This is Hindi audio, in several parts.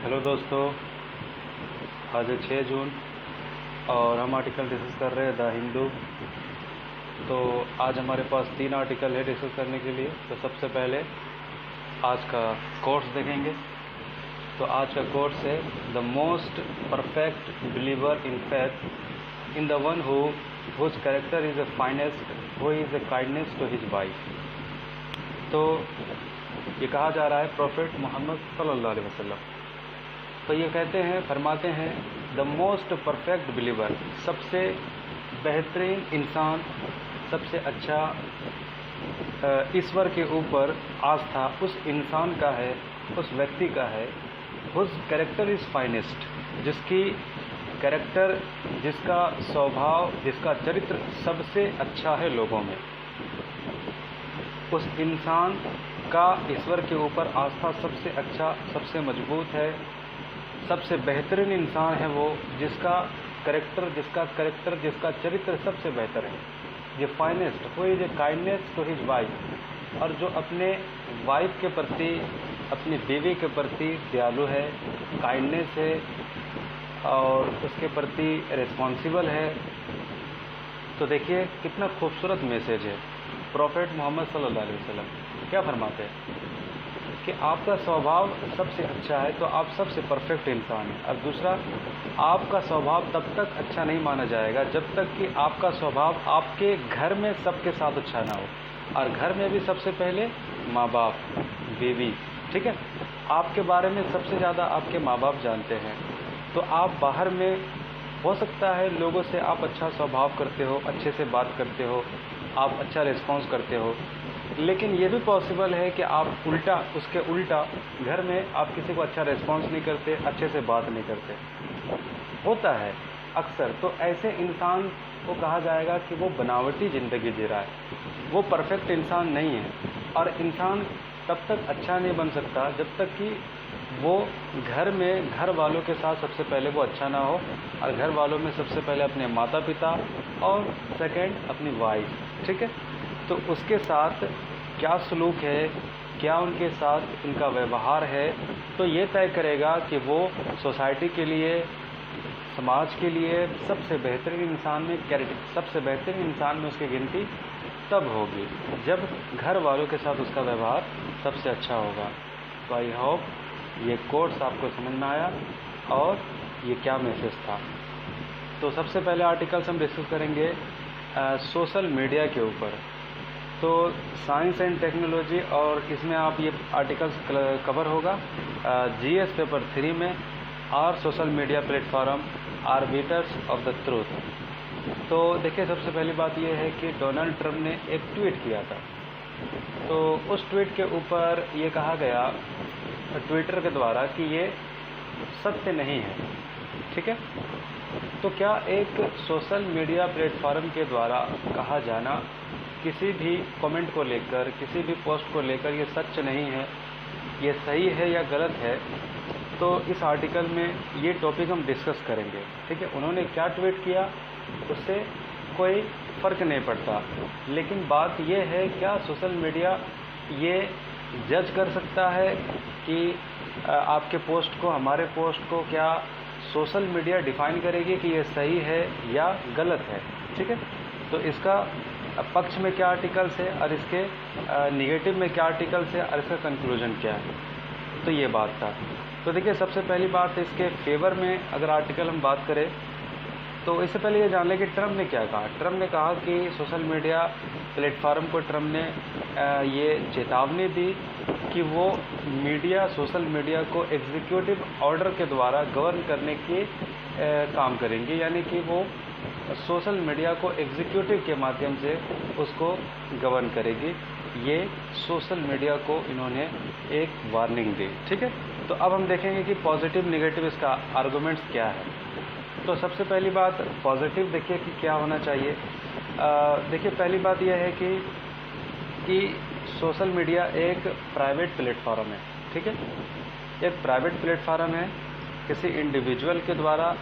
हेलो दोस्तों, आज है 6 जून और हम आर्टिकल डिस्कस कर रहे हैं द हिंदू। तो आज हमारे पास 3 आर्टिकल है डिस्कस करने के लिए। तो सबसे पहले आज का कोर्स देखेंगे। तो आज का कोर्स है the most perfect believer in faith in the one whose character is the finest who is the kindness to his wife. तो ये कहा जा रहा है प्रॉफिट मोहम्मद सल्लल्लाहु अलैहि वसल्लम। तो ये कहते हैं, फरमाते हैं, द मोस्ट परफेक्ट बिलीवर, सबसे बेहतरीन इंसान, सबसे अच्छा ईश्वर के ऊपर आस्था उस इंसान का है, उस व्यक्ति का है, हुज कैरेक्टर इज़ फाइनेस्ट, जिसकी कैरेक्टर, जिसका स्वभाव, जिसका चरित्र सबसे अच्छा है लोगों में। उस इंसान का ईश्वर के ऊपर आस्था सबसे अच्छा, सबसे मजबूत है, सबसे बेहतरीन इंसान है वो, जिसका कैरेक्टर, जिसका चरित्र सबसे बेहतर है। ये फाइनेस्ट वो is a kindness to his wife, और जो अपने वाइफ के प्रति, अपनी बीवी के प्रति दयालु है, काइंडनेस है और उसके प्रति रिस्पॉन्सिबल है। तो देखिए कितना खूबसूरत मैसेज है। प्रॉफिट मोहम्मद सल्लल्लाहु अलैहि वसल्लम क्या फरमाते हैं कि आपका स्वभाव सबसे अच्छा है तो आप सबसे परफेक्ट इंसान हैं। और दूसरा, आपका स्वभाव तब तक अच्छा नहीं माना जाएगा जब तक कि आपका स्वभाव आपके घर में सबके साथ अच्छा ना हो। और घर में भी सबसे पहले माँ बाप, बीवी, ठीक है, आपके बारे में सबसे ज़्यादा आपके माँ बाप जानते हैं। तो आप बाहर में हो सकता है लोगों से आप अच्छा स्वभाव करते हो, अच्छे से बात करते हो, आप अच्छा रिस्पॉन्स करते हो, लेकिन ये भी पॉसिबल है कि आप उसके उल्टा घर में आप किसी को अच्छा रिस्पॉन्स नहीं करते, अच्छे से बात नहीं करते, होता है अक्सर। तो ऐसे इंसान को कहा जाएगा कि वो बनावटी ज़िंदगी जी रहा है, वो परफेक्ट इंसान नहीं है। और इंसान तब तक अच्छा नहीं बन सकता जब तक कि वो घर में घर वालों के साथ सबसे पहले वो अच्छा ना हो, और घर वालों में सबसे पहले अपने माता पिता और सेकंड अपनी वाइफ, ठीक है। तो उसके साथ क्या सलूक है, क्या उनके साथ उनका व्यवहार है, तो ये तय करेगा कि वो सोसाइटी के लिए, समाज के लिए सबसे बेहतरीन इंसान में, सबसे बेहतरीन इंसान में उसकी गिनती तब होगी जब घर वालों के साथ उसका व्यवहार सबसे अच्छा होगा। तो आई होप ये कोर्स आपको समझ में आया और ये क्या मैसेज था। तो सबसे पहले आर्टिकल्स हम डिस्कस करेंगे सोशल मीडिया के ऊपर। तो साइंस एंड टेक्नोलॉजी, और इसमें आप ये आर्टिकल्स कवर होगा जीएस पेपर 3 में, और social media platform arbiters of the truth. तो देखिए सबसे पहली बात ये है कि डोनाल्ड ट्रंप ने एक ट्वीट किया था। तो उस ट्वीट के ऊपर ये कहा गया ट्विटर के द्वारा कि ये सत्य नहीं है, ठीक है। तो क्या एक सोशल मीडिया प्लेटफॉर्म के द्वारा कहा जाना किसी भी कमेंट को लेकर, किसी भी पोस्ट को लेकर ये सच नहीं है, ये सही है या गलत है? तो इस आर्टिकल में ये टॉपिक हम डिस्कस करेंगे, ठीक है। उन्होंने क्या ट्वीट किया उससे कोई फ़र्क नहीं पड़ता, लेकिन बात ये है क्या सोशल मीडिया ये जज कर सकता है कि आपके पोस्ट को, हमारे पोस्ट को क्या सोशल मीडिया डिफ़ाइन करेगी कि ये सही है या गलत है, ठीक है। तो इसका पक्ष में क्या आर्टिकल्स है और इसके निगेटिव में क्या आर्टिकल्स है और इसका कंक्लूजन क्या है, तो ये बात था। तो देखिए सबसे पहली बात इसके फेवर में अगर आर्टिकल हम बात करें, तो इससे पहले ये जान लें कि ट्रंप ने क्या कहा। ट्रंप ने कहा कि सोशल मीडिया प्लेटफार्म को ट्रंप ने ये चेतावनी दी कि वो सोशल मीडिया को एग्जीक्यूटिव ऑर्डर के द्वारा गवर्न करने के काम करेंगे, यानी कि वो सोशल मीडिया को एग्जीक्यूटिव के माध्यम से उसको गवर्न करेगी। ये सोशल मीडिया को इन्होंने एक वार्निंग दी, ठीक है। तो अब हम देखेंगे कि पॉजिटिव निगेटिव इसका आर्गूमेंट्स क्या है। तो सबसे पहली बात पॉजिटिव देखिए कि क्या होना चाहिए। देखिए पहली बात यह है कि सोशल मीडिया एक प्राइवेट प्लेटफॉर्म है, ठीक है। एक प्राइवेट प्लेटफॉर्म है किसी इंडिविजुअल के द्वारा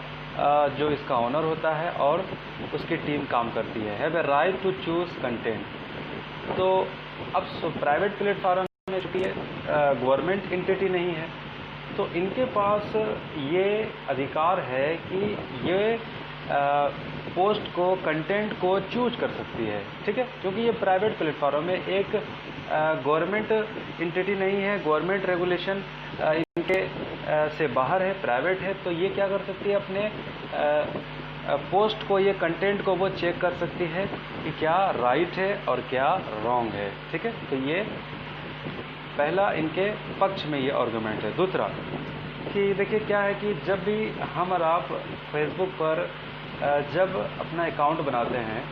जो इसका ऑनर होता है और उसकी टीम काम करती है, have a right to choose content. तो अब प्राइवेट प्लेटफॉर्म में चूँकि गवर्नमेंट एंटिटी नहीं है, तो इनके पास ये अधिकार है कि ये पोस्ट को, कंटेंट को चूज कर सकती है, ठीक है, क्योंकि ये प्राइवेट प्लेटफॉर्म है, एक गवर्नमेंट एंटिटी नहीं है, गवर्नमेंट रेगुलेशन इनके से बाहर है, प्राइवेट है। तो ये क्या कर सकती है, अपने पोस्ट को, ये कंटेंट को वो चेक कर सकती है कि क्या राइट है और क्या रॉन्ग है, ठीक है। तो ये पहला इनके पक्ष में ये आर्गुमेंट है। दूसरा कि देखिए क्या है कि जब भी हम और आप फेसबुक पर जब अपना अकाउंट बनाते हैं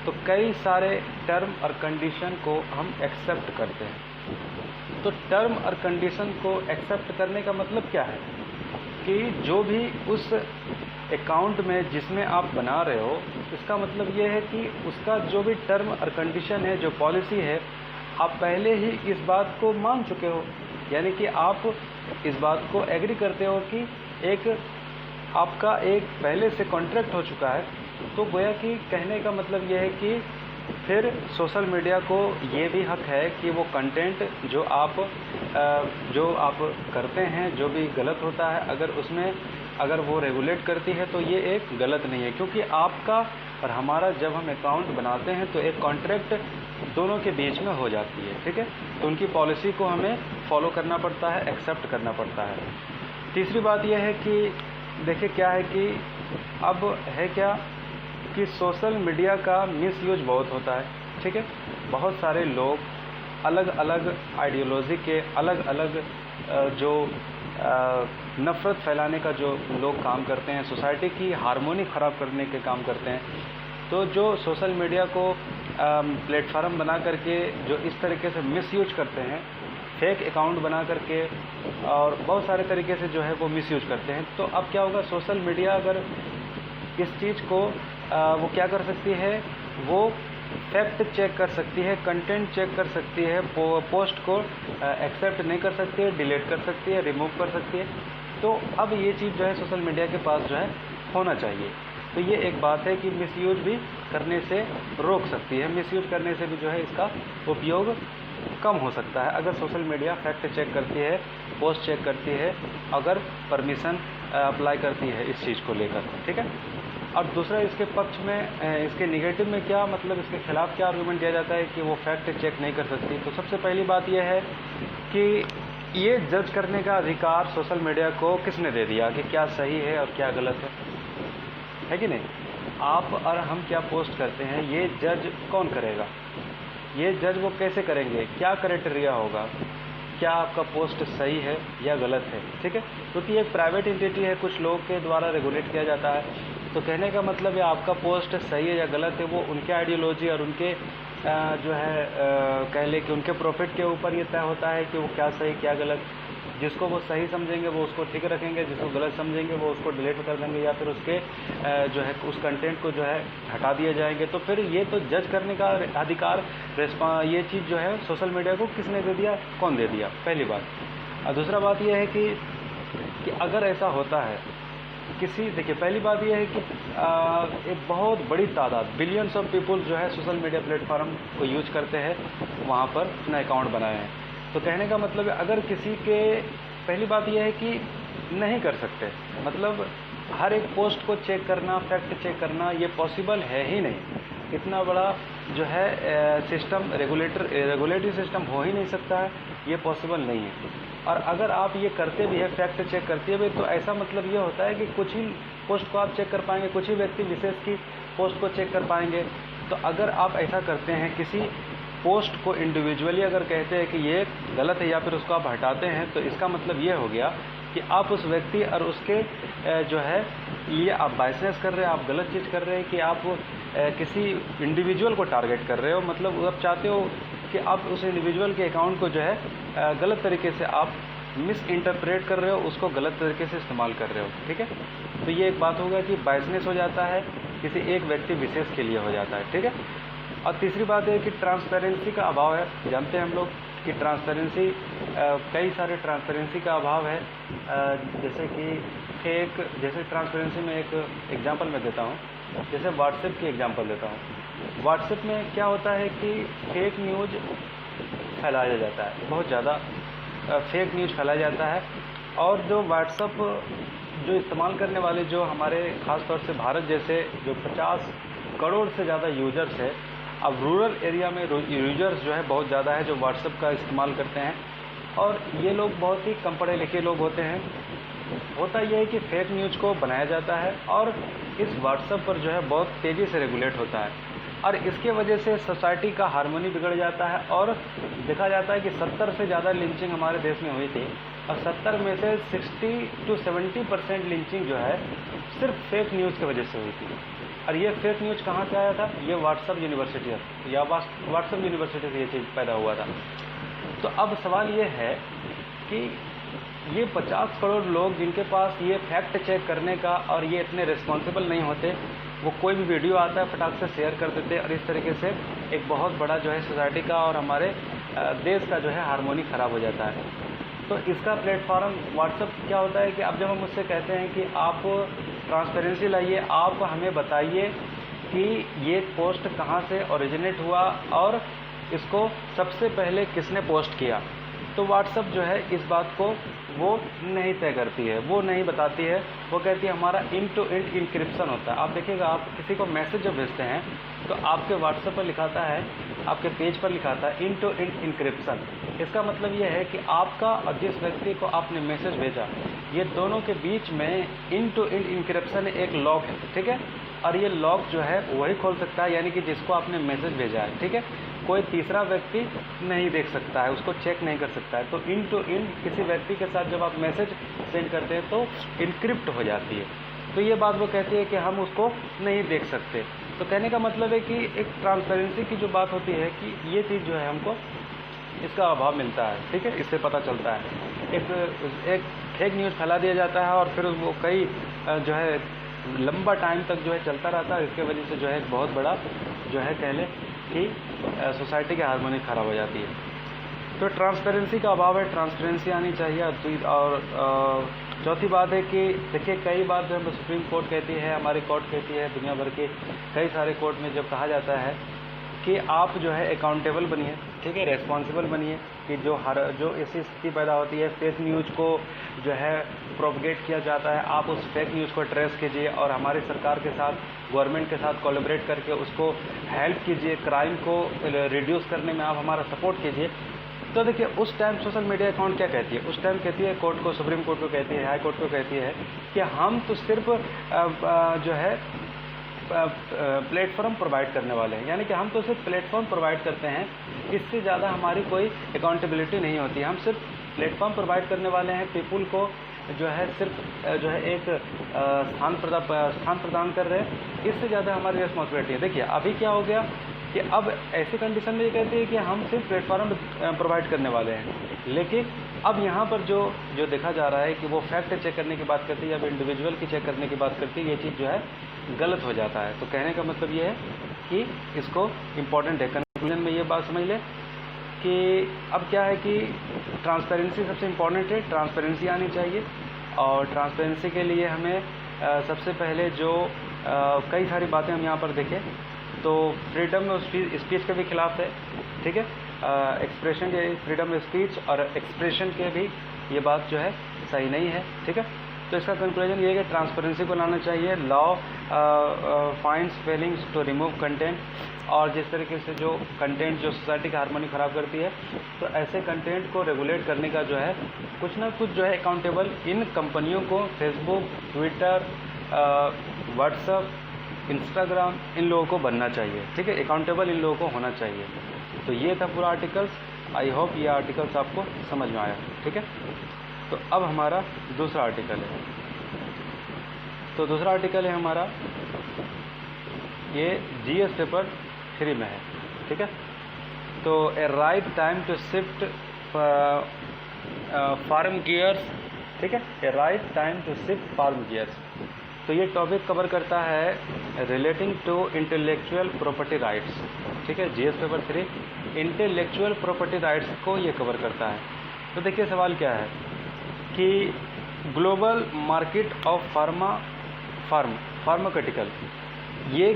तो कई सारे टर्म और कंडीशन को हम एक्सेप्ट करते हैं। तो टर्म और कंडीशन को एक्सेप्ट करने का मतलब क्या है कि जो भी उस अकाउंट में जिसमें आप बना रहे हो, इसका मतलब ये है कि उसका जो भी टर्म और कंडीशन है, जो पॉलिसी है, आप पहले ही इस बात को मान चुके हो, यानी कि आप इस बात को एग्री करते हो कि एक आपका एक पहले से कॉन्ट्रैक्ट हो चुका है। तो गोया कि कहने का मतलब यह है कि फिर सोशल मीडिया को ये भी हक है कि वो कंटेंट जो आप करते हैं, जो भी गलत होता है, अगर वो रेगुलेट करती है तो ये एक गलत नहीं है, क्योंकि आपका और हमारा जब हम अकाउंट बनाते हैं तो एक कॉन्ट्रैक्ट दोनों के बीच में हो जाती है, ठीक है। तो उनकी पॉलिसी को हमें फॉलो करना पड़ता है, एक्सेप्ट करना पड़ता है। तीसरी बात यह है कि देखिए क्या है कि अब है क्या कि सोशल मीडिया का मिसयूज बहुत होता है, ठीक है। बहुत सारे लोग अलग अलग आइडियोलॉजी के, अलग अलग जो नफ़रत फैलाने का जो लोग काम करते हैं, सोसाइटी की हार्मोनी ख़राब करने के काम करते हैं। तो जो सोशल मीडिया को प्लेटफार्म बना करके जो इस तरीके से मिसयूज करते हैं, फेक अकाउंट बना करके और बहुत सारे तरीके से जो है वो मिसयूज करते हैं। तो अब क्या होगा, सोशल मीडिया अगर इस चीज़ को वो क्या कर सकती है, वो फैक्ट चेक कर सकती है, कंटेंट चेक कर सकती है, पोस्ट को एक्सेप्ट नहीं कर सकती है, डिलीट कर सकती है, रिमूव कर सकती है। तो अब ये चीज़ जो है सोशल मीडिया के पास जो है होना चाहिए। तो ये एक बात है कि मिसयूज भी करने से रोक सकती है, मिसयूज करने से भी जो है इसका उपयोग कम हो सकता है अगर सोशल मीडिया फैक्ट चेक करती है, पोस्ट चेक करती है, अगर परमिशन अप्लाई करती है इस चीज़ को लेकर, ठीक है। और दूसरा इसके पक्ष में, इसके निगेटिव में क्या मतलब, इसके खिलाफ क्या आर्गूमेंट दिया जाता है कि वो फैक्ट चेक नहीं कर सकती। तो सबसे पहली बात यह है कि ये जज करने का अधिकार सोशल मीडिया को किसने दे दिया कि क्या सही है और क्या गलत है कि नहीं। आप और हम क्या पोस्ट करते हैं ये जज कौन करेगा, ये जज वो कैसे करेंगे, क्या क्राइटेरिया होगा, क्या आपका पोस्ट सही है या गलत है, ठीक है। क्योंकि एक प्राइवेट एंटिटी है, कुछ लोग के द्वारा रेगुलेट किया जाता है। तो कहने का मतलब है आपका पोस्ट सही है या गलत है, वो उनके आइडियोलॉजी और उनके जो है कह ले कि उनके प्रॉफिट के ऊपर ये तय होता है कि वो क्या सही क्या गलत। जिसको वो सही समझेंगे वो उसको ठीक रखेंगे, जिसको गलत समझेंगे वो उसको डिलीट कर देंगे या फिर उसके जो है उस कंटेंट को जो है हटा दिए जाएंगे। तो फिर ये तो जज करने का अधिकार ये चीज़ जो है सोशल मीडिया को किसने दे दिया, कौन दे दिया, पहली बात। और दूसरा बात यह है कि अगर ऐसा होता है देखिए पहली बात यह है कि एक बहुत बड़ी तादाद, बिलियंस ऑफ पीपल जो है सोशल मीडिया प्लेटफॉर्म को यूज करते हैं, वहाँ पर अपना अकाउंट बनाए हैं। तो कहने का मतलब है अगर किसी के, पहली बात यह है कि नहीं कर सकते, मतलब हर एक पोस्ट को चेक करना, फैक्ट चेक करना ये पॉसिबल है ही नहीं। इतना बड़ा जो है सिस्टम, रेगुलेटरी सिस्टम हो ही नहीं सकता है, ये पॉसिबल नहीं है। और अगर आप ये करते भी है, फैक्ट चेक करते हुए, तो ऐसा मतलब ये होता है कि कुछ ही पोस्ट को आप चेक कर पाएंगे, कुछ ही व्यक्ति विशेष की पोस्ट को चेक कर पाएंगे। तो अगर आप ऐसा करते हैं, किसी पोस्ट को इंडिविजुअली अगर कहते हैं कि ये गलत है या फिर उसको आप हटाते हैं, तो इसका मतलब ये हो गया कि आप उस व्यक्ति और उसके जो है लिए आप बाइसनेस कर रहे हैं, आप गलत चीज़ कर रहे हैं कि आप किसी इंडिविजुअल को टारगेट कर रहे हो। मतलब आप चाहते हो कि आप उस इंडिविजुअल के अकाउंट को जो है गलत तरीके से आप मिस इंटरप्रेट कर रहे हो, उसको गलत तरीके से इस्तेमाल कर रहे हो, ठीक है। तो ये एक बात होगा कि बाइसनेस हो जाता है, किसी एक व्यक्ति विशेष के लिए हो जाता है, ठीक है। और तीसरी बात है कि ट्रांसपेरेंसी का अभाव है। जानते हैं हम लोग कि ट्रांसपेरेंसी, कई सारे ट्रांसपेरेंसी का अभाव है। जैसे कि जैसे ट्रांसपेरेंसी में एक एग्जांपल मैं देता हूँ, जैसे व्हाट्सएप की एग्जांपल देता हूँ। व्हाट्सएप में क्या होता है कि फेक न्यूज़ फैलाया जाता है, बहुत ज़्यादा फेक न्यूज़ फैलाया जाता है। और जो व्हाट्सअप जो इस्तेमाल करने वाले जो हमारे ख़ास तौर से भारत जैसे जो 50 करोड़ से ज़्यादा यूजर्स है, अब रूरल एरिया में यूजर्स जो है बहुत ज़्यादा है जो व्हाट्सअप का इस्तेमाल करते हैं, और ये लोग बहुत ही कम पढ़े लिखे लोग होते हैं। होता यह है कि फेक न्यूज़ को बनाया जाता है और इस व्हाट्सएप पर जो है बहुत तेज़ी से रेगुलेट होता है, और इसके वजह से सोसाइटी का हार्मोनी बिगड़ जाता है। और देखा जाता है कि 70 से ज़्यादा लिंचिंग हमारे देश में हुई थी, और 70 में से 60 to 70% लिंचिंग जो है सिर्फ फेक न्यूज़ की वजह से हुई थी। और ये फेक न्यूज़ कहाँ से आया था? ये व्हाट्सएप यूनिवर्सिटी या व्हाट्सएप यूनिवर्सिटी से ये चीज़ पैदा हुआ था। तो अब सवाल ये है कि ये 50 करोड़ लोग जिनके पास ये फैक्ट चेक करने का और ये इतने रिस्पॉन्सिबल नहीं होते, वो कोई भी वीडियो आता है फटाक से शेयर कर देते, और इस तरीके से एक बहुत बड़ा जो है सोसाइटी का और हमारे देश का जो है हार्मोनी ख़राब हो जाता है। तो इसका प्लेटफॉर्म व्हाट्सएप क्या होता है कि अब जब हम उससे कहते हैं कि आप ट्रांसपेरेंसी लाइए, आप हमें बताइए कि ये पोस्ट कहाँ से ओरिजिनेट हुआ और इसको सबसे पहले किसने पोस्ट किया, तो व्हाट्सएप जो है इस बात को वो नहीं तय करती है, वो नहीं बताती है। वो कहती है हमारा इंड टू इंड इंक्रिप्शन होता है। आप देखिएगा, आप किसी को मैसेज जब भेजते हैं तो आपके व्हाट्सएप पर लिखाता है, आपके पेज पर लिखाता है इंड टू इंड इंक्रिप्शन। इसका मतलब ये है कि आपका और जिस व्यक्ति को आपने मैसेज भेजा, ये दोनों के बीच में इंड टू इंड इंक्रिप्शन एक लॉक है, ठीक है। और ये लॉक जो है वही खोल सकता है, यानी कि जिसको आपने मैसेज भेजा है, ठीक है। कोई तीसरा व्यक्ति नहीं देख सकता है, उसको चेक नहीं कर सकता है। तो इंड टू इंड किसी व्यक्ति के साथ जब आप मैसेज सेंड करते हैं तो इनक्रिप्ट हो जाती है। तो ये बात वो कहती है कि हम उसको नहीं देख सकते। तो कहने का मतलब है कि एक ट्रांसपेरेंसी की जो बात होती है कि ये चीज़ जो है हमको इसका अभाव मिलता है, ठीक है, इससे पता चलता है। एक फेक न्यूज़ फैला दिया जाता है और फिर वो कई जो है लंबा टाइम तक जो है चलता रहता है। इसके वजह से जो है एक बहुत बड़ा जो है कह लें कि सोसाइटी की हार्मोनी ख़राब हो जाती है। तो ट्रांसपेरेंसी का अभाव है, ट्रांसपेरेंसी आनी चाहिए। और चौथी बात है कि देखिए कई बार जो सुप्रीम कोर्ट कहती है, हमारी कोर्ट कहती है, दुनिया भर के कई सारे कोर्ट में जब कहा जाता है कि आप जो है अकाउंटेबल बनिए, ठीक है, रेस्पॉन्सिबल बनिए, कि जो ऐसी स्थिति पैदा होती है फेक न्यूज़ को जो है प्रोपगेट किया जाता है, आप उस फेक न्यूज़ को ट्रेस कीजिए और हमारी सरकार के साथ, गवर्नमेंट के साथ कोलैबोरेट करके उसको हेल्प कीजिए, क्राइम को रिड्यूस करने में आप हमारा सपोर्ट कीजिए। तो देखिए उस टाइम सोशल मीडिया अकाउंट क्या कहती है? उस टाइम कहती है कोर्ट को, सुप्रीम कोर्ट को कहती है, हाई कोर्ट को कहती है कि हम तो सिर्फ जो है प्लेटफॉर्म प्रोवाइड करने वाले हैं, यानी कि हम तो सिर्फ प्लेटफॉर्म प्रोवाइड करते हैं, इससे ज़्यादा हमारी कोई अकाउंटेबिलिटी नहीं होती। हम सिर्फ प्लेटफॉर्म प्रोवाइड करने वाले हैं, पीपुल को जो है सिर्फ जो है एक स्थान प्रदान कर रहे हैं, इससे ज़्यादा हमारी रिस्पॉन्सिबिलिटी है। देखिए अभी क्या हो गया कि अब ऐसी कंडीशन में ये कहती है कि हम सिर्फ प्लेटफॉर्म प्रोवाइड करने वाले हैं, लेकिन अब यहाँ पर जो देखा जा रहा है कि वो फैक्ट चेक करने की बात करती है या इंडिविजुअल की चेक करने की बात करती है, ये चीज़ जो है गलत हो जाता है। तो कहने का मतलब ये है कि इसको इम्पॉर्टेंट है। कंक्लूजन में ये बात समझ लें कि अब क्या है कि ट्रांसपेरेंसी सबसे इम्पॉर्टेंट है, ट्रांसपेरेंसी आनी चाहिए। और ट्रांसपेरेंसी के लिए हमें सबसे पहले जो कई सारी बातें हम यहाँ पर देखें तो फ्रीडम ऑफ स्पीच के भी खिलाफ है, ठीक है, एक्सप्रेशन के फ्रीडम ऑफ स्पीच और एक्सप्रेशन के भी ये बात जो है सही नहीं है, ठीक है। तो इसका कंक्लूजन ये है कि ट्रांसपेरेंसी को लाना चाहिए। Law finds failings to remove content, और जिस तरीके से जो कंटेंट जो सोसाइटी की हार्मोनी ख़राब करती है, तो ऐसे कंटेंट को रेगुलेट करने का जो है कुछ ना कुछ जो है अकाउंटेबल इन कंपनियों को, फेसबुक, ट्विटर, व्हाट्सएप, इंस्टाग्राम, इन लोगों को बनना चाहिए, ठीक है, अकाउंटेबल इन लोगों को होना चाहिए। तो ये था पूरा आर्टिकल्स। आई होप ये आर्टिकल्स आपको समझ में आया, ठीक है। तो अब हमारा दूसरा आर्टिकल है। तो दूसरा आर्टिकल है हमारा, ये जीएस पेपर 3 में है, ठीक है। तो a right time to shift form gears, ठीक है, a right time to shift form gears. तो ये टॉपिक कवर करता है relating to intellectual property rights, ठीक है। GS paper 3 intellectual property rights को ये कवर करता है। तो देखिए सवाल क्या है कि ग्लोबल मार्केट ऑफ फार्मास्यूटिकल, ये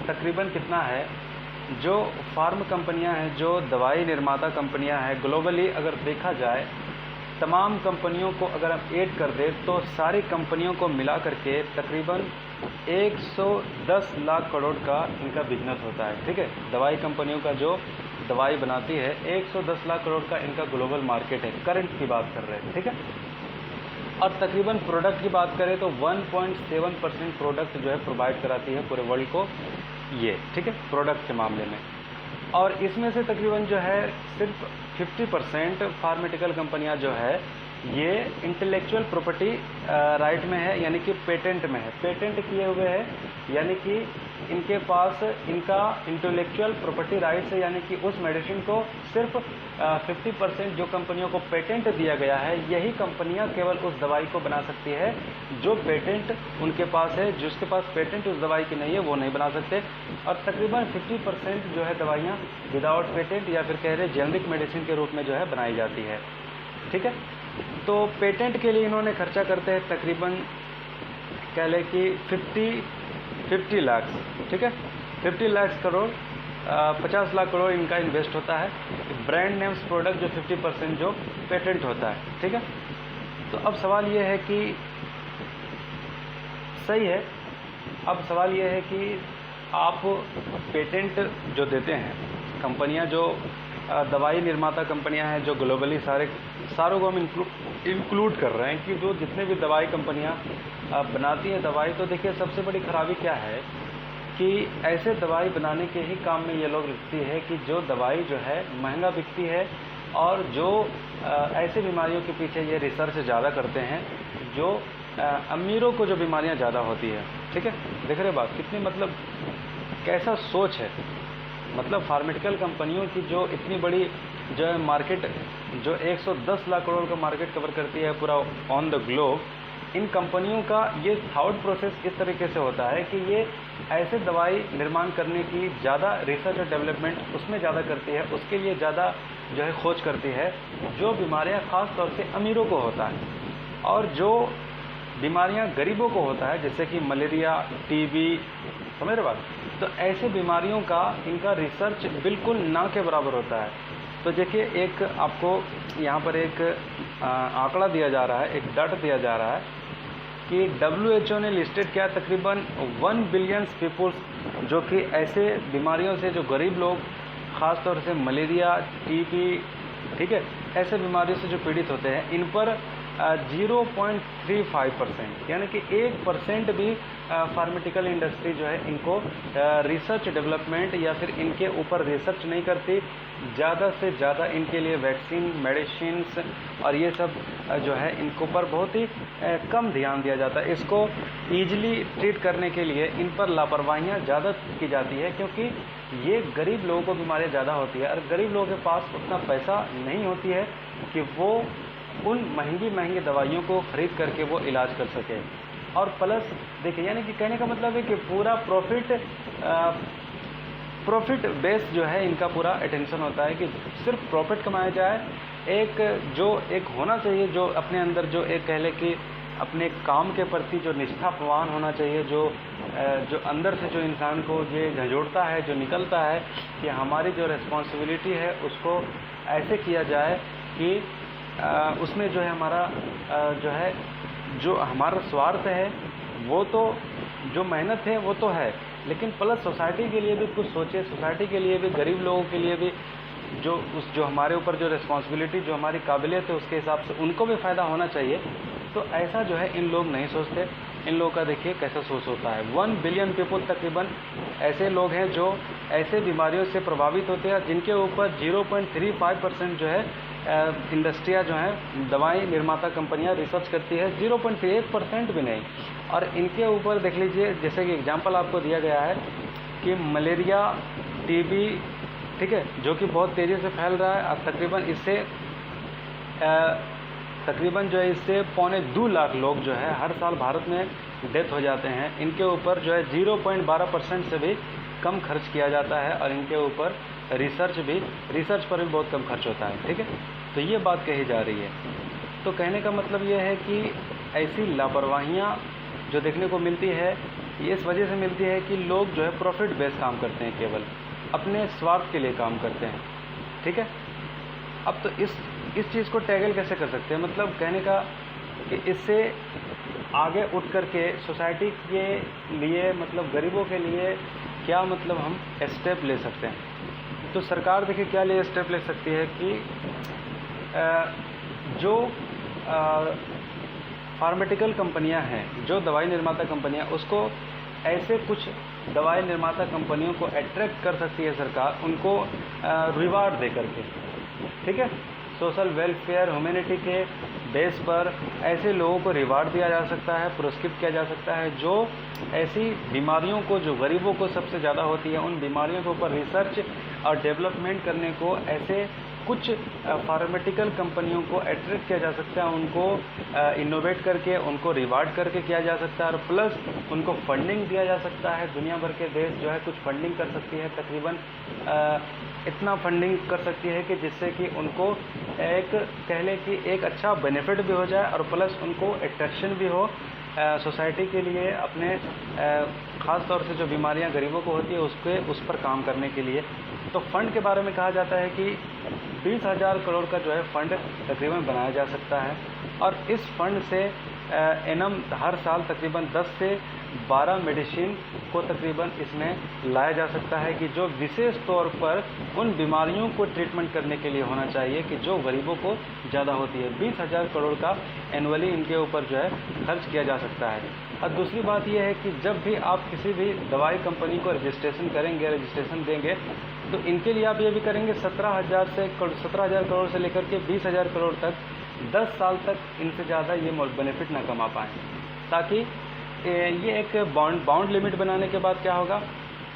तकरीबन कितना है? जो फार्म कंपनियां हैं, जो दवाई निर्माता कंपनियां हैं, ग्लोबली अगर देखा जाए तमाम कंपनियों को अगर हम ऐड कर दें तो सारी कंपनियों को मिला करके तकरीबन 110 लाख करोड़ का इनका बिजनेस होता है। ठीक है, दवाई कंपनियों का जो दवाई बनाती है 110 लाख करोड़ का इनका ग्लोबल मार्केट है, करंट की बात कर रहे हैं। ठीक है, और तकरीबन प्रोडक्ट की बात करें तो 1.7% प्रोडक्ट जो है प्रोवाइड कराती है पूरे वर्ल्ड को ये। ठीक है, प्रोडक्ट के मामले में। और इसमें से तकरीबन जो है सिर्फ 50% फार्मास्यूटिकल कंपनियां जो है ये इंटेलेक्चुअल प्रॉपर्टी राइट में है, यानी कि पेटेंट में है, पेटेंट किए हुए है, यानी कि इनके पास इनका इंटेलेक्चुअल प्रॉपर्टी राइट्स है, यानी कि उस मेडिसिन को सिर्फ 50% जो कंपनियों को पेटेंट दिया गया है यही कंपनियां केवल उस दवाई को बना सकती है जो पेटेंट उनके पास है। जिसके पास पेटेंट उस दवाई की नहीं है वो नहीं बना सकते। और तकरीबन 50% जो है दवाइयाँ विदाउट पेटेंट या फिर कह रहे जेनरिक मेडिसिन के रूप में जो है बनाई जाती है। ठीक है, तो पेटेंट के लिए इन्होंने खर्चा करते हैं तकरीबन कह लें कि 50 लाख। ठीक है, 50 लाख करोड़, 50 लाख करोड़ इनका इन्वेस्ट होता है ब्रांड नेम्स प्रोडक्ट जो 50% जो पेटेंट होता है। ठीक है, तो अब सवाल ये है कि सही है, अब सवाल ये है कि आप पेटेंट जो देते हैं कंपनियां, जो दवाई निर्माता कंपनियां हैं जो ग्लोबली सारों को हम इंक्लूड कर रहे हैं कि जो जितने भी दवाई कंपनियां बनाती हैं दवाई, तो देखिए सबसे बड़ी खराबी क्या है कि ऐसे दवाई बनाने के ही काम में ये लोग लिखती है कि जो दवाई जो है महंगा बिकती है और जो ऐसे बीमारियों के पीछे ये रिसर्च ज़्यादा करते हैं जो अमीरों को जो बीमारियां ज़्यादा होती है। ठीक है, देख रहे बात कितनी मतलब कैसा सोच है। मतलब फार्मास्यूटिकल कंपनियों की जो इतनी बड़ी जो है मार्केट जो 110 लाख करोड़ का मार्केट कवर करती है पूरा ऑन द ग्लोब, इन कंपनियों का ये थॉट प्रोसेस इस तरीके से होता है कि ये ऐसे दवाई निर्माण करने की ज़्यादा रिसर्च और डेवलपमेंट उसमें ज़्यादा करती है, उसके लिए ज़्यादा जो है खोज करती है जो बीमारियां ख़ास तौर से अमीरों को होता है, और जो बीमारियां गरीबों को होता है जैसे कि मलेरिया, टीबी, समझ रहे बात, तो ऐसे बीमारियों का इनका रिसर्च बिल्कुल ना के बराबर होता है। तो देखिए एक आपको यहाँ पर एक आंकड़ा दिया जा रहा है, एक डाटा दिया जा रहा है कि WHO ने लिस्टेड किया तकरीबन 1 बिलियन पीपुल्स जो कि ऐसे बीमारियों से जो गरीब लोग ख़ास तौर से मलेरिया, टीबी, ठीक है, ऐसे बीमारियों से जो पीड़ित होते हैं इन पर 0.35% यानी कि 1% भी फार्मास्यूटिकल इंडस्ट्री जो है इनको रिसर्च डेवलपमेंट या फिर इनके ऊपर रिसर्च नहीं करती। ज़्यादा से ज़्यादा इनके लिए वैक्सीन, मेडिसिन्स और ये सब जो है इनको पर बहुत ही कम ध्यान दिया जाता है। इसको ईजिली ट्रीट करने के लिए इन पर लापरवाहियाँ ज़्यादा की जाती है क्योंकि ये गरीब लोगों को बीमारियाँ ज़्यादा होती है और गरीब लोगों के पास उतना पैसा नहीं होती है कि वो उन महंगी दवाइयों को खरीद करके वो इलाज कर सके। और प्लस देखिए, यानी कि कहने का मतलब है कि पूरा प्रॉफिट बेस जो है इनका पूरा अटेंशन होता है कि सिर्फ प्रॉफिट कमाया जाए। एक होना चाहिए जो अपने अंदर जो एक कह ले कि अपने काम के प्रति जो निष्ठावान होना चाहिए, जो अंदर से जो इंसान को ये झंझोड़ता है, जो निकलता है कि हमारी जो रिस्पॉन्सिबिलिटी है उसको ऐसे किया जाए कि उसमें जो है हमारा जो हमारा स्वार्थ है वो तो, जो मेहनत है वो तो है, लेकिन प्लस सोसाइटी के लिए भी कुछ सोचे, सोसाइटी के लिए भी, गरीब लोगों के लिए भी जो हमारे ऊपर जो रिस्पॉन्सिबिलिटी, जो हमारी काबिलियत है उसके हिसाब से उनको भी फ़ायदा होना चाहिए। तो ऐसा जो है इन लोग नहीं सोचते। इन लोगों का देखिए कैसा सोच होता है। 1 बिलियन पीपल तकरीबन ऐसे लोग हैं जो ऐसे बीमारियों से प्रभावित होते हैं जिनके ऊपर 0.35% जो है इंडस्ट्रियाँ जो हैं दवाई निर्माता कंपनियां रिसर्च करती है, 0.1% भी नहीं। और इनके ऊपर देख लीजिए, जैसे कि एग्जांपल आपको दिया गया है कि मलेरिया, टीबी, ठीक है, जो कि बहुत तेज़ी से फैल रहा है। तकरीबन जो है इससे 2.25 लाख लोग जो है हर साल भारत में डेथ हो जाते हैं। इनके ऊपर जो है 0.12% से भी कम खर्च किया जाता है और इनके ऊपर रिसर्च पर भी बहुत कम खर्च होता है। ठीक है, तो ये बात कही जा रही है। तो कहने का मतलब ये है कि ऐसी लापरवाहियाँ जो देखने को मिलती है ये इस वजह से मिलती है कि लोग जो है प्रॉफिट बेस काम करते हैं, केवल अपने स्वार्थ के लिए काम करते हैं। ठीक है, अब तो इस इस चीज़ को टैगल कैसे कर सकते हैं, मतलब कहने का कि इससे आगे उठ करके सोसाइटी के लिए, मतलब गरीबों के लिए क्या मतलब हम स्टेप ले सकते हैं। तो सरकार देखिए क्या ले स्टेप ले सकती है कि जो फार्मास्यूटिकल कंपनियां हैं, जो दवाई निर्माता कंपनियां, उसको ऐसे कुछ दवाई निर्माता कंपनियों को अट्रैक्ट कर सकती है सरकार, उनको रिवार्ड दे करके, ठीक है, सोशल वेलफेयर ह्यूमैनिटी के बेस पर ऐसे लोगों को रिवार्ड दिया जा सकता है, पुरस्कृत किया जा सकता है जो ऐसी बीमारियों को, जो गरीबों को सबसे ज़्यादा होती है, उन बीमारियों के ऊपर रिसर्च और डेवलपमेंट करने को ऐसे कुछ फार्मास्यूटिकल कंपनियों को अट्रैक्ट किया जा सकता है, उनको इनोवेट करके, उनको रिवार्ड करके किया जा सकता है, और प्लस उनको फंडिंग दिया जा सकता है। दुनिया भर के देश जो है कुछ फंडिंग कर सकती है, तकरीबन इतना फंडिंग कर सकती है कि जिससे कि उनको एक कह लें कि एक अच्छा बेनिफिट भी हो जाए और प्लस उनको अट्रैक्शन भी हो सोसाइटी के लिए, अपने ख़ास तौर से जो बीमारियां गरीबों को होती है उस पर काम करने के लिए। तो फंड के बारे में कहा जाता है कि 20,000 करोड़ का जो है फंड तकरीबन बनाया जा सकता है, और इस फंड से एनम हर साल तकरीबन 10 से 12 मेडिसिन को तकरीबन इसमें लाया जा सकता है कि जो विशेष तौर पर उन बीमारियों को ट्रीटमेंट करने के लिए होना चाहिए कि जो गरीबों को ज़्यादा होती है। 20,000 करोड़ का एनुअली इनके ऊपर जो है खर्च किया जा सकता है। और दूसरी बात यह है कि जब भी आप किसी भी दवाई कंपनी को रजिस्ट्रेशन करेंगे, रजिस्ट्रेशन देंगे, तो इनके लिए आप ये भी करेंगे 17,000 करोड़ से लेकर के 20,000 करोड़ तक 10 साल तक इनसे ज़्यादा ये बेनिफिट ना कमा पाएँ, ताकि ये एक बाउंड लिमिट बनाने के बाद क्या होगा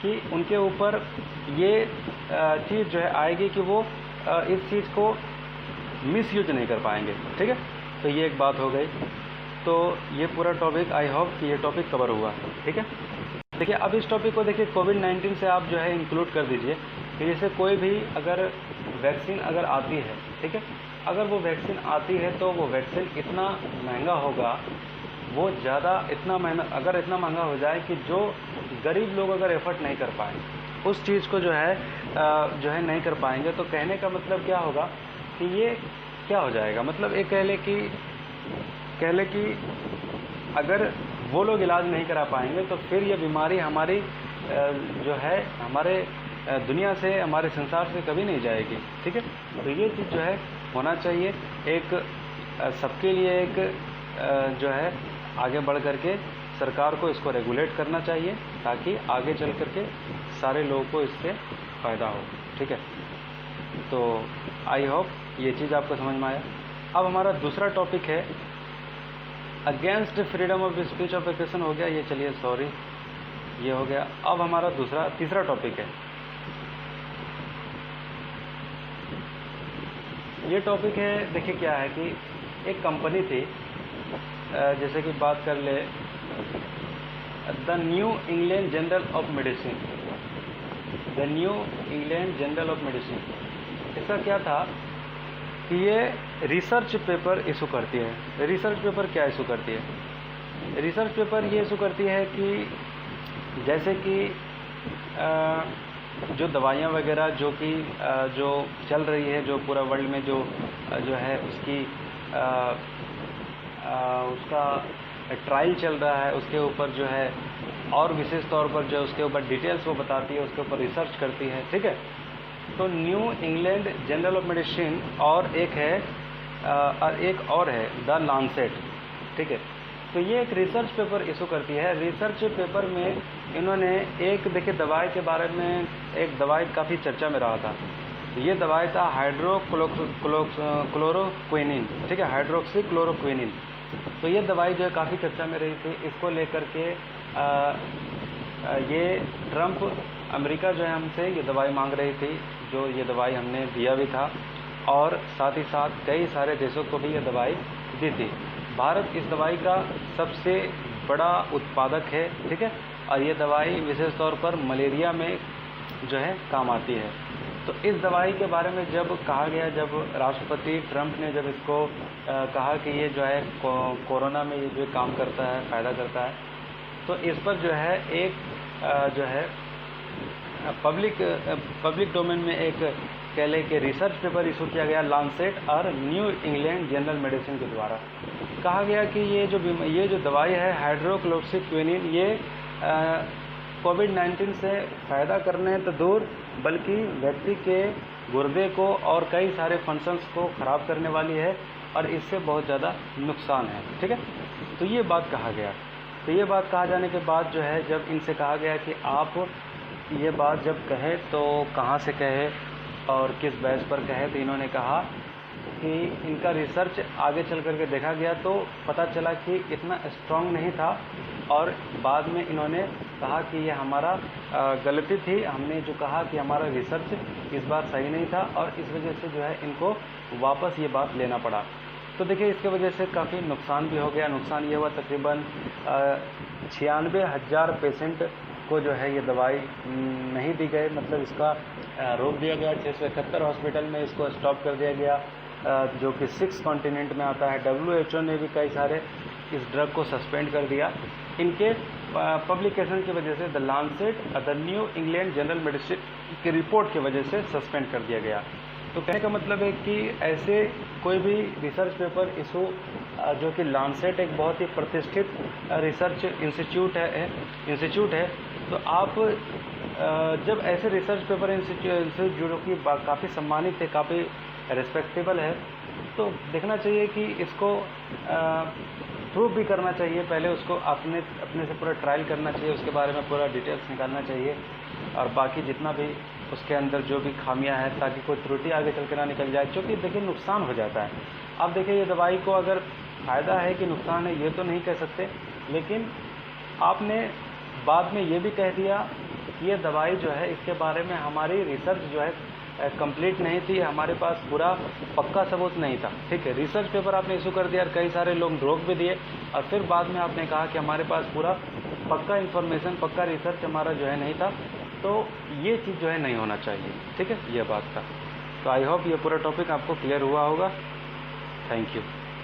कि उनके ऊपर ये चीज़ जो है आएगी कि वो इस चीज़ को मिसयूज नहीं कर पाएंगे, ठीक है। तो ये एक बात हो गई। तो ये पूरा टॉपिक, आई होप कि ये टॉपिक कवर हुआ, ठीक है। देखिए अब इस टॉपिक को देखिए कोविड-19 से आप जो है इंक्लूड कर दीजिए कि जैसे कोई भी अगर वैक्सीन अगर आती है, ठीक है, अगर वो वैक्सीन आती है तो वो वैक्सीन इतना महंगा होगा, वो ज़्यादा इतना महंगा हो जाए कि जो गरीब लोग अगर एफर्ट नहीं कर पाए उस चीज़ को जो है नहीं कर पाएंगे। तो कहने का मतलब क्या होगा कि ये क्या हो जाएगा, मतलब एक कह ले कि अगर वो लोग इलाज नहीं करा पाएंगे तो फिर ये बीमारी हमारी जो है हमारे दुनिया से, हमारे संसार से कभी नहीं जाएगी, ठीक है। तो ये चीज़ जो है होना चाहिए, एक सबके लिए एक जो है आगे बढ़ करके सरकार को इसको रेगुलेट करना चाहिए ताकि आगे चल करके सारे लोगों को इससे फ़ायदा हो, ठीक है। तो आई होप ये चीज़ आपको समझ में आया। अब हमारा दूसरा टॉपिक है against freedom of speech of expression हो गया, ये चलिए सॉरी ये हो गया। अब हमारा तीसरा टॉपिक है, ये टॉपिक है, देखिए क्या है कि एक कंपनी थी, जैसे कि बात कर ले the new England journal of medicine, the new England journal of medicine. इसका क्या था कि ये रिसर्च पेपर इशू करती है। रिसर्च पेपर क्या इशू करती है? रिसर्च पेपर ये इशू करती है कि जैसे कि जो दवाइयाँ वगैरह जो चल रही है, जो पूरा वर्ल्ड में जो है उसकी उसका ट्रायल चल रहा है, उसके ऊपर जो है और विशेष तौर पर जो उसके ऊपर डिटेल्स वो बताती है, उसके ऊपर रिसर्च करती है, ठीक है। तो new England journal of medicine और एक है द लांसेट, ठीक है। तो ये एक रिसर्च पेपर इशू करती है। रिसर्च पेपर में इन्होंने एक देखिए दवाई के बारे में, एक दवाई काफ़ी चर्चा में रहा था। ये दवाई था हाइड्रोक्लोरोक्विनिन, ठीक है, हाइड्रोक्सीक्लोरोक्विनिन। तो ये दवाई जो है काफ़ी चर्चा में रही थी। इसको लेकर के ये ट्रंप अमेरिका जो है हमसे ये दवाई मांग रही थी, जो ये दवाई हमने दिया भी था, और साथ ही साथ कई सारे देशों को भी ये दवाई दी थी। भारत इस दवाई का सबसे बड़ा उत्पादक है, ठीक है, और ये दवाई विशेष तौर पर मलेरिया में जो है काम आती है। तो इस दवाई के बारे में जब कहा गया, जब राष्ट्रपति ट्रंप ने जब इसको कहा कि ये जो है कोरोना में ये जो काम करता है, फ़ायदा करता है, तो इस पर जो है एक जो है पब्लिक डोमेन में एक कह लें कि रिसर्च पेपर इशू किया गया लांसेट और न्यू इंग्लैंड जनरल मेडिसिन के द्वारा। कहा गया कि ये जो दवाई है हाइड्रोक्लोरोक्विनिन, ये कोविड-19 से फ़ायदा करने तो दूर बल्कि व्यक्ति के गुर्दे को और कई सारे फंक्शंस को ख़राब करने वाली है और इससे बहुत ज़्यादा नुकसान है। ठीक है, तो ये बात कहा गया। तो ये बात कहा जाने के बाद जो है, जब इनसे कहा गया कि आप ये बात जब कहे तो कहाँ से कहे और किस बेस पर कहे, तो इन्होंने कहा कि इनका रिसर्च आगे चल करके देखा गया तो पता चला कि इतना स्ट्रॉन्ग नहीं था और बाद में इन्होंने कहा कि ये हमारा गलती थी, हमने जो कहा कि हमारा रिसर्च इस बार सही नहीं था और इस वजह से जो है इनको वापस ये बात लेना पड़ा। तो देखिए इसके वजह से काफ़ी नुकसान भी हो गया। नुकसान ये हुआ तकरीबन 96,000 पेशेंट को जो है ये दवाई नहीं दी गई, मतलब इसका रोक दिया गया। 671 हॉस्पिटल में इसको स्टॉप कर दिया गया, जो कि 6 कॉन्टिनेंट में आता है। WHO ने भी कई सारे इस ड्रग को सस्पेंड कर दिया इनके पब्लिकेशन की वजह से। The Lancet the new England general medicine की रिपोर्ट की वजह से सस्पेंड कर दिया गया। तो कहने का मतलब है कि ऐसे कोई भी रिसर्च पेपर इशू जो कि लांसेट एक बहुत ही प्रतिष्ठित रिसर्च इंस्टीट्यूट है, तो आप जब ऐसे रिसर्च पेपर इंस्टीट्यूट जो कि काफ़ी सम्मानित है, काफ़ी रिस्पेक्टेबल है, तो देखना चाहिए कि इसको प्रूव भी करना चाहिए। पहले उसको अपने से पूरा ट्रायल करना चाहिए, उसके बारे में पूरा डिटेल्स निकालना चाहिए और बाकी जितना भी उसके अंदर जो भी खामियां हैं, ताकि कोई त्रुटि आगे चल के ना निकल जाए, क्योंकि देखिए नुकसान हो जाता है। अब देखिए ये दवाई को अगर फ़ायदा है कि नुकसान है ये तो नहीं कह सकते, लेकिन आपने बाद में ये भी कह दिया कि ये दवाई जो है इसके बारे में हमारी रिसर्च जो है कंप्लीट नहीं थी, हमारे पास पूरा पक्का सबूत नहीं था। ठीक है, रिसर्च पेपर आपने इशू कर दिया और कई सारे लोग रोक भी दिए और फिर बाद में आपने कहा कि हमारे पास पूरा पक्का इन्फॉर्मेशन, पक्का रिसर्च हमारा जो है नहीं था। तो ये चीज़ जो है नहीं होना चाहिए। ठीक है, ये बात था। तो आई होप ये पूरा टॉपिक आपको क्लियर हुआ होगा। Thank you.